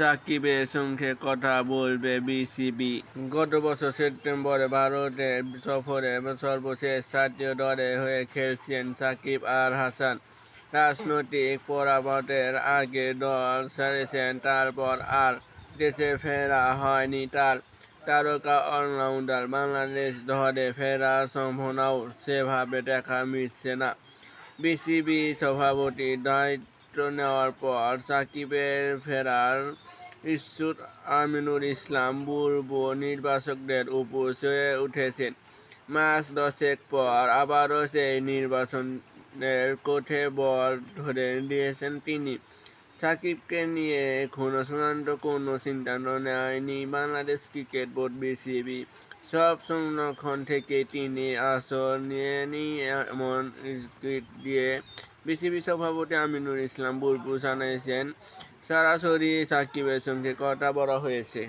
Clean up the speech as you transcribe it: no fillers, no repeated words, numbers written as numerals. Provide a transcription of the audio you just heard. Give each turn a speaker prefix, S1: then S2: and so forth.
S1: সাকিবের সঙ্গে কথা বলবে বিসিবি। গত বছর সেপ্টেম্বরে ভারতের সফরে সর্বশেষ জাতীয় দলের হয়ে খেলেছেন সাকিব আল হাসান। রাজনৈতিক প্রেক্ষাপটের আগে দল ছেড়েছেন, তারপর আর দেশে ফেরা হয়নি তার। তারকা অলরাউন্ডার বাংলাদেশ দলে ফেরার সম্ভাবনাও সেভাবে দেখা মিলছে না। বিসিবি সভাপতির দায়িত্ব নেওয়ার পর সাকিবের ফেরার ইস্যুট আমিনুল ইসলাম বুলবুল নির্বাচকদের উপর চেয়ে উঠেছেন। মাস 10 পর আবারও সেই নির্বাচনের কোঠে বল ধরে দিয়েছেন তিনি। সাকিবকে নিয়ে এখনো চূড়ান্ত কোনো সিদ্ধান্ত নেয়নি বাংলাদেশ ক্রিকেট বোর্ড বিসিবি। সব সংরক্ষণ থেকে তিনি আসর নেননি এমন ইঙ্গিত দিয়ে বিসিবি সভাপতি আমিনুল ইসলাম বুলবুল জানিয়েছেন, সরাসরি সাকিবের সঙ্গে কথা বলা হয়েছে।